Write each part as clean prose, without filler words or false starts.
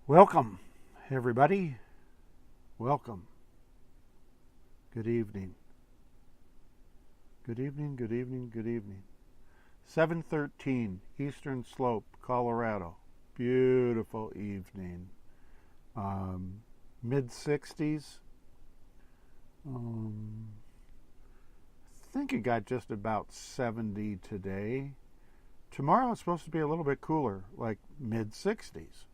Welcome, everybody. Welcome. Good evening. Good evening, good evening, good evening. 7:13 Eastern Slope, Colorado. Beautiful evening. Mid 60s. I think it got just about 70 today. Tomorrow it's supposed to be a little bit cooler, like mid 60s.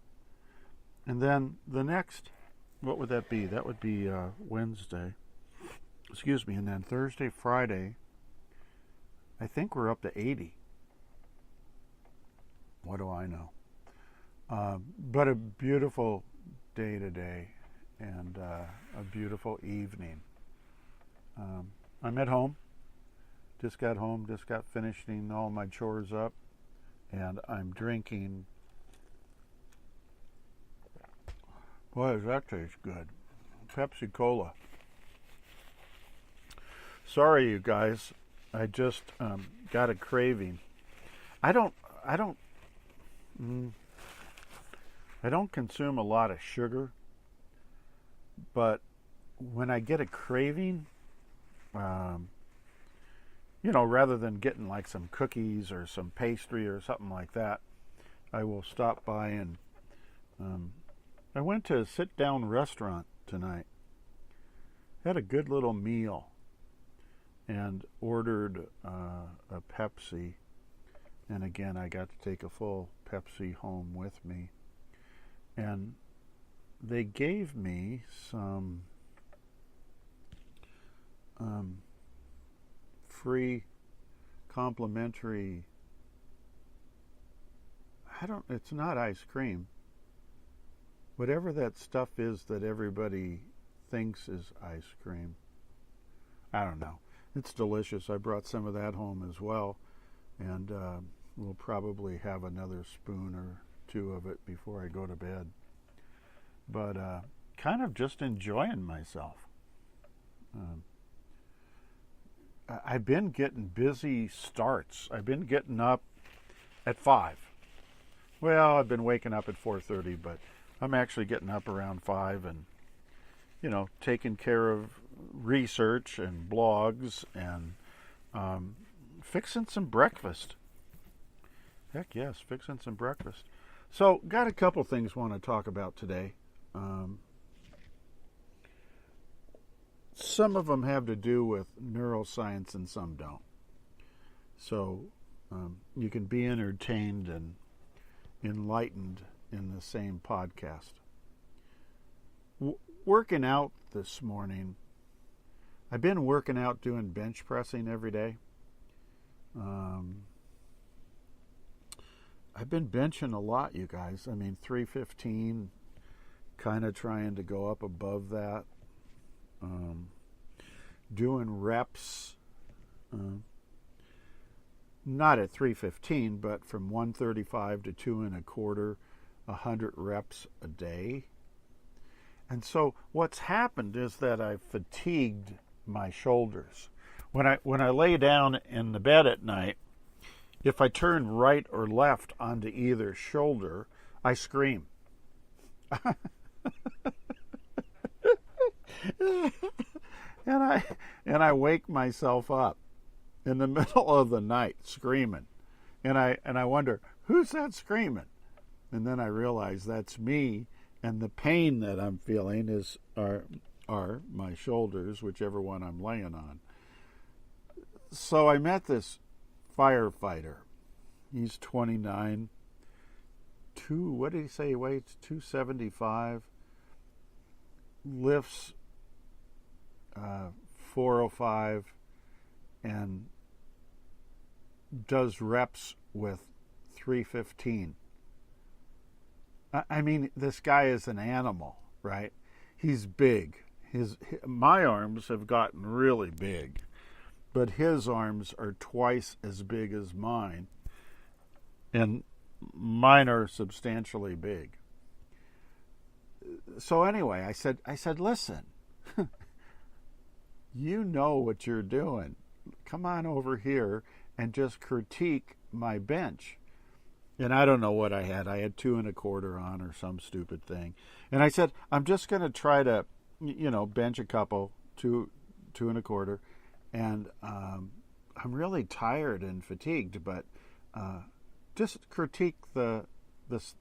And then the next, what would that be? That would be Wednesday. Excuse me. And then Thursday, Friday, I think we're up to 80. What do I know? But a beautiful day today and a beautiful evening. I'm at home. Just got home, just got finishing all my chores up, and I'm drinking. Boy, does that taste good. Pepsi Cola. Sorry, you guys. I just got a craving. I don't consume a lot of sugar, but when I get a craving, rather than getting like some cookies or some pastry or something like that, I will stop by and I went to a sit-down restaurant tonight. Had a good little meal and ordered a Pepsi. And again, I got to take a full Pepsi home with me. And they gave me some free complimentary, it's not ice cream. Whatever that stuff is that everybody thinks is ice cream. I don't know. It's delicious. I brought some of that home as well. And we'll probably have another spoon or two of it before I go to bed. But kind of just enjoying myself. I've been getting busy starts. I've been getting up at 5. Well, I've been waking up at 4:30, but I'm actually getting up around 5 and, taking care of research and blogs and fixing some breakfast. Heck yes, fixing some breakfast. So, got a couple things I want to talk about today. Some of them have to do with neuroscience and some don't. So, you can be entertained and enlightened in the same podcast. Working out this morning. I've been working out doing bench pressing every day. I've been benching a lot, you guys. 315, kind of trying to go up above that. Doing reps, not at 315, but from 135 to 2 1/4, 100 reps a day. And so what's happened is that I've fatigued my shoulders. When I lay down in the bed at night, if I turn right or left onto either shoulder, I scream. and I wake myself up in the middle of the night screaming. And I wonder, who's that screaming? And then I realize that's me, and the pain that I'm feeling are my shoulders, whichever one I'm laying on. So I met this firefighter. He's 29. What did he say he weighs? 275. Lifts 405 and does reps with 315. This guy is an animal, right? He's big. My arms have gotten really big, but his arms are twice as big as mine, and mine are substantially big. So anyway, I said, listen, you know what you're doing. Come on over here and just critique my bench. And I don't know what I had. I had 2.25 on or some stupid thing. And I said, I'm just going to try to, bench a couple, 2.25. And I'm really tired and fatigued, but just critique this,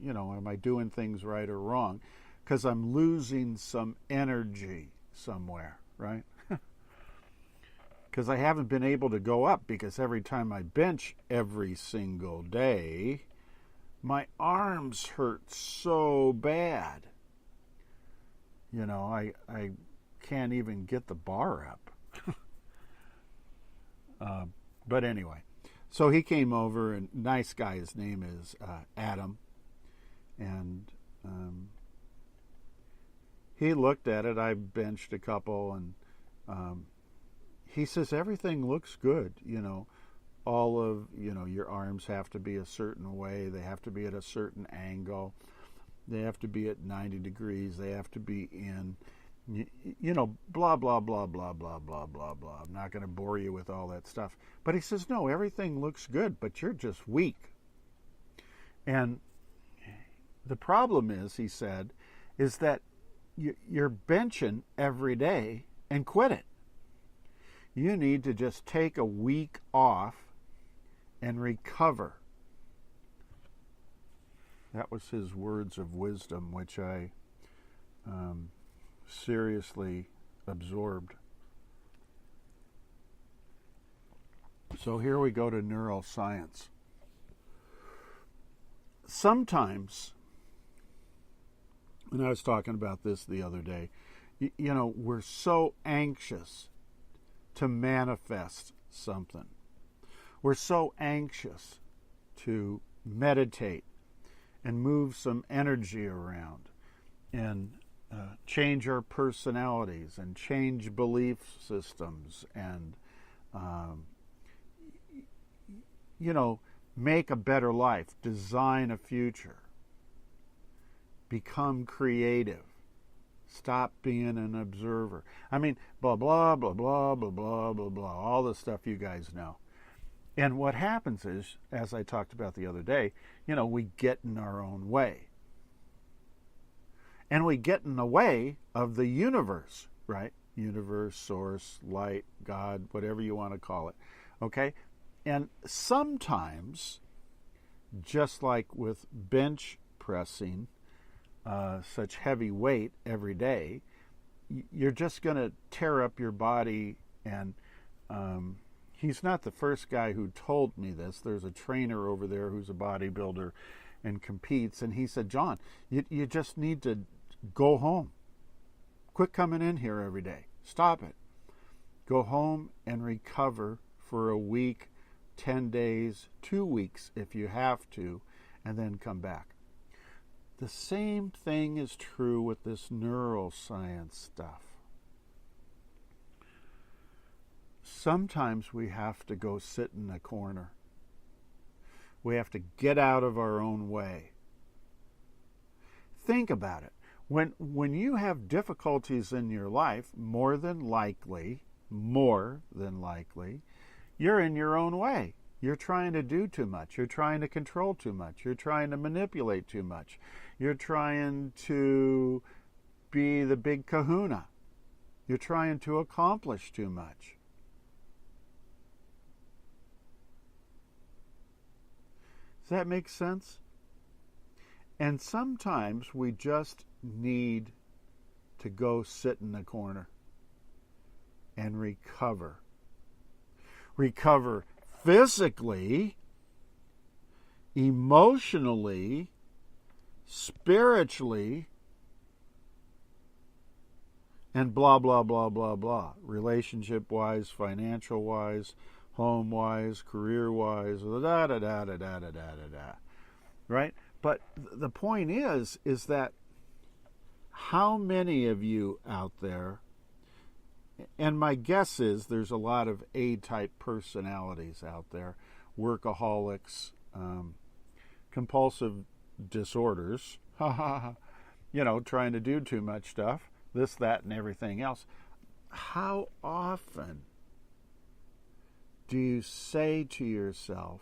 am I doing things right or wrong? Because I'm losing some energy somewhere, right? Because I haven't been able to go up, because every time I bench every single day, my arms hurt so bad. I can't even get the bar up. But anyway, so he came over, and nice guy, his name is Adam, and he looked at it. I benched a couple, and he says, everything looks good. All of, your arms have to be a certain way. They have to be at a certain angle. They have to be at 90 degrees. They have to be in, blah, blah, blah, blah, blah, blah, blah, blah. I'm not going to bore you with all that stuff. But he says, no, everything looks good, but you're just weak. And the problem is, he said, is that you're benching every day and quit it. You need to just take a week off and recover. That was his words of wisdom, which I seriously absorbed. So here we go to neuroscience. Sometimes, and I was talking about this the other day, we're so anxious to manifest something. We're so anxious to meditate and move some energy around and change our personalities and change belief systems and, make a better life, design a future, become creative. Stop being an observer. I mean, blah, blah, blah, blah, blah, blah, blah, blah, all the stuff you guys know. And what happens is, as I talked about the other day, we get in our own way. And we get in the way of the universe, right? Universe, source, light, God, whatever you want to call it. Okay? And sometimes, just like with bench pressing, such heavy weight every day, you're just going to tear up your body. And he's not the first guy who told me this. There's a trainer over there who's a bodybuilder and competes, and he said, John, you just need to go home. Quit coming in here every day. Stop it. Go home and recover for a week, 10 days, 2 weeks if you have to, and then come back. The same thing is true with this neuroscience stuff. Sometimes we have to go sit in a corner. We have to get out of our own way. Think about it. When you have difficulties in your life, more than likely, you're in your own way. You're trying to do too much. You're trying to control too much. You're trying to manipulate too much. You're trying to be the big kahuna. You're trying to accomplish too much. Does that make sense? And sometimes we just need to go sit in the corner and recover. Recover physically, emotionally, spiritually, and blah, blah, blah, blah, blah. Relationship-wise, financial-wise, home-wise, career-wise, da-da-da-da-da-da-da-da. Right? But the point is that how many of you out there, and my guess is there's a lot of A-type personalities out there, workaholics, compulsive disorders, trying to do too much stuff, this, that, and everything else. How often do you say to yourself,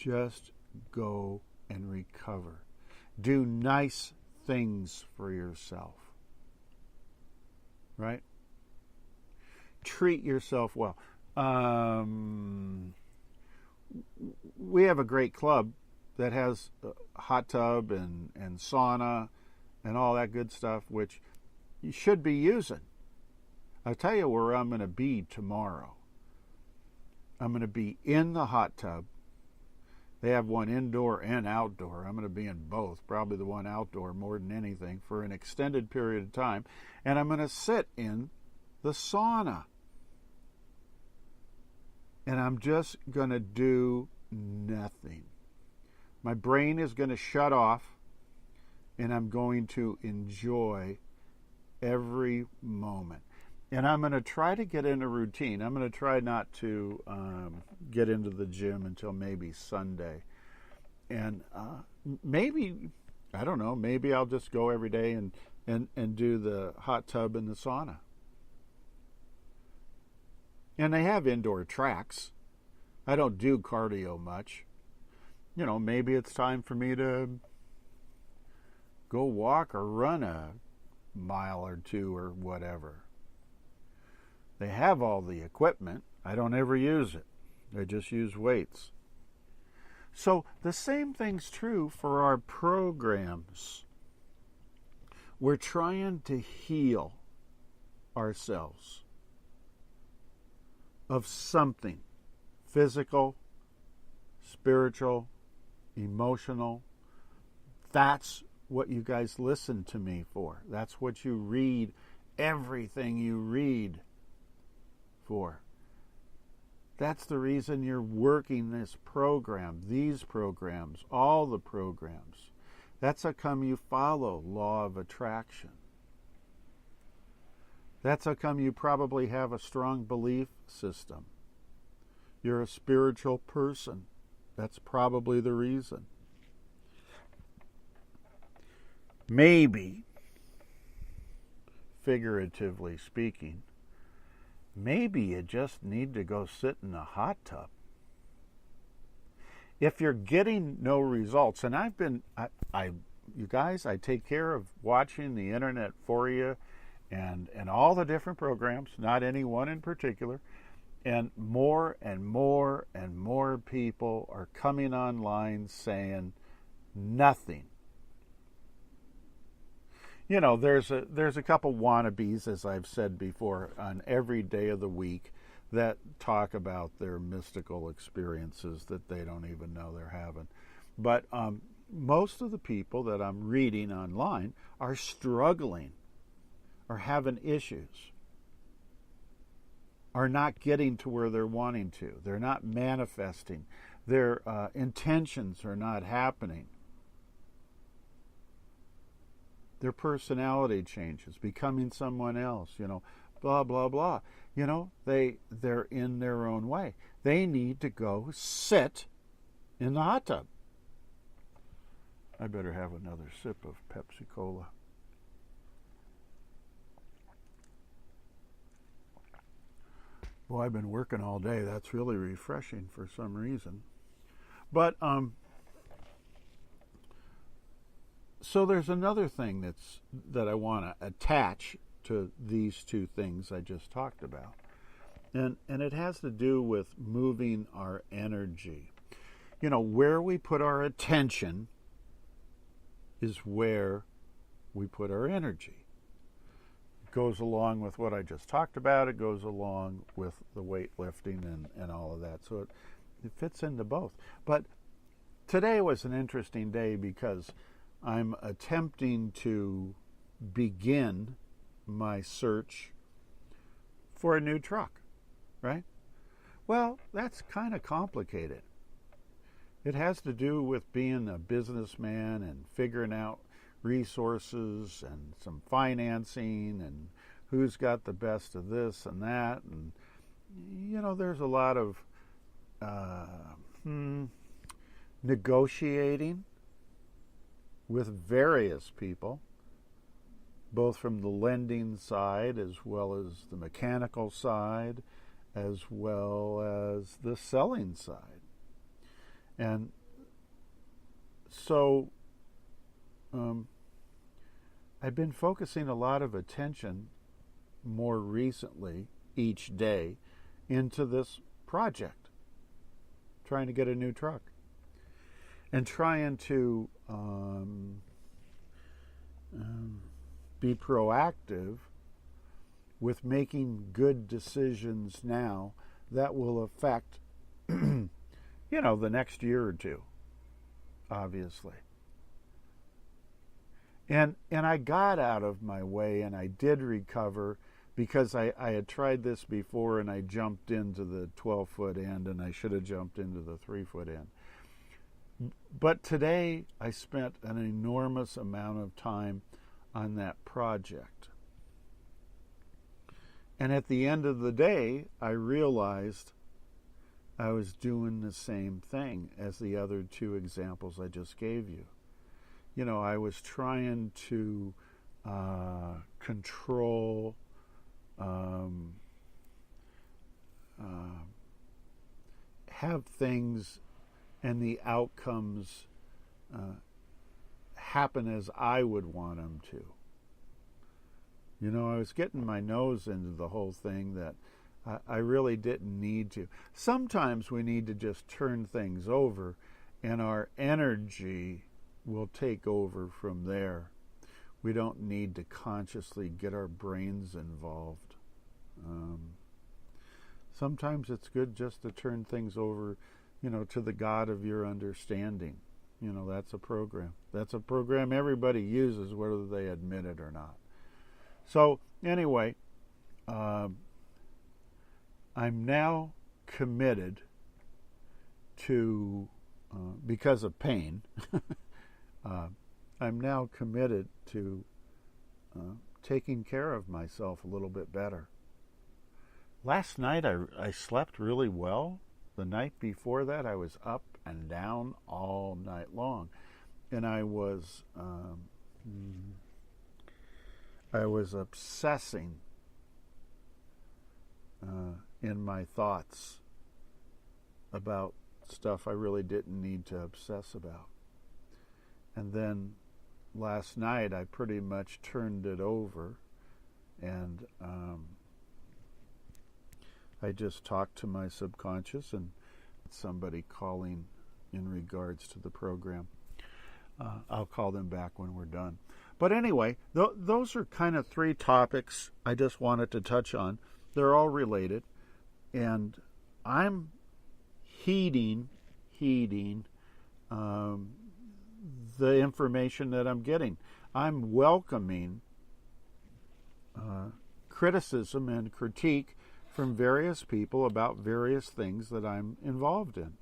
Just go and recover. Do nice things for yourself. Right? Treat yourself well. We have a great club that has a hot tub and sauna and all that good stuff, which you should be using. I'll tell you where I'm going to be tomorrow. I'm going to be in the hot tub. They have one indoor and outdoor. I'm going to be in both, probably the one outdoor more than anything, for an extended period of time. And I'm going to sit in the sauna. And I'm just going to do nothing. My brain is going to shut off, and I'm going to enjoy every moment. And I'm going to try to get in a routine. I'm going to try not to get into the gym until maybe Sunday. And maybe, I don't know, maybe I'll just go every day and do the hot tub and the sauna. And they have indoor tracks. I don't do cardio much. You know, maybe it's time for me to go walk or run a mile or two or whatever. They have all the equipment. I don't ever use it. I just use weights. So the same thing's true for our programs. We're trying to heal ourselves of something physical, spiritual, emotional. That's what you guys listen to me for. That's what you read, everything you read for. That's the reason you're working this program, these programs, all the programs. That's how come you follow law of attraction. That's how come you probably have a strong belief system. You're a spiritual person. That's probably the reason. Maybe, figuratively speaking, maybe you just need to go sit in a hot tub. If you're getting no results, and you guys, I take care of watching the internet for you and all the different programs, not any one in particular, and more and more and more people are coming online saying nothing. You know, there's a couple wannabes, as I've said before, on every day of the week that talk about their mystical experiences that they don't even know they're having. But most of the people that I'm reading online are struggling, are having issues, are not getting to where they're wanting to. They're not manifesting. Their intentions are not happening. Their personality changes, becoming someone else, blah, blah, blah. They're in their own way. They need to go sit in the hot tub. I better have another sip of Pepsi Cola. Boy, I've been working all day. That's really refreshing for some reason. But, so there's another thing that I want to attach to these two things I just talked about. And it has to do with moving our energy. Where we put our attention is where we put our energy. It goes along with what I just talked about. It goes along with the weightlifting and all of that. So it fits into both. But today was an interesting day because I'm attempting to begin my search for a new truck, right? Well, that's kind of complicated. It has to do with being a businessman and figuring out resources and some financing and who's got the best of this and that. And, there's a lot of negotiating with various people, both from the lending side as well as the mechanical side, as well as the selling side. And so I've been focusing a lot of attention more recently each day into this project, trying to get a new truck and trying to be proactive with making good decisions now that will affect the next year or two, obviously. And I got out of my way, and I did recover, because I had tried this before and I jumped into the 12-foot end, and I should have jumped into the 3-foot end. But today I spent an enormous amount of time on that project. And at the end of the day, I realized I was doing the same thing as the other two examples I just gave you. I was trying to control have things and the outcomes happen as I would want them to. I was getting my nose into the whole thing that I really didn't need to. Sometimes we need to just turn things over, and our energy will take over from there. We don't need to consciously get our brains involved. Sometimes it's good just to turn things over, to the God of your understanding. That's a program. That's a program everybody uses, whether they admit it or not. So anyway, I'm now committed to, because of pain, I'm now committed to taking care of myself a little bit better. Last night I slept really well. The night before that I was up and down all night long, and I was obsessing in my thoughts about stuff I really didn't need to obsess about. And then last night I pretty much turned it over, and I just talked to my subconscious and somebody calling in regards to the program. I'll call them back when we're done. But anyway, those are kind of three topics I just wanted to touch on. They're all related, and I'm heeding the information that I'm getting. I'm welcoming criticism and critique from various people about various things that I'm involved in.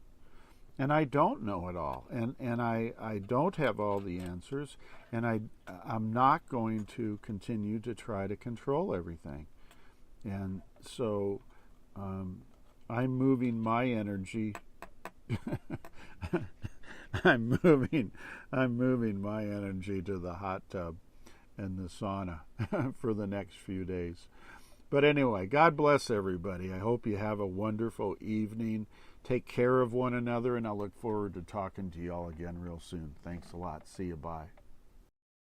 And I don't know it all, and I don't have all the answers, and I'm not going to continue to try to control everything. And so I'm moving my energy I'm moving my energy to the hot tub and the sauna for the next few days. But anyway, God bless everybody. I hope you have a wonderful evening. Take care of one another, and I look forward to talking to you all again real soon. Thanks a lot. See you. Bye.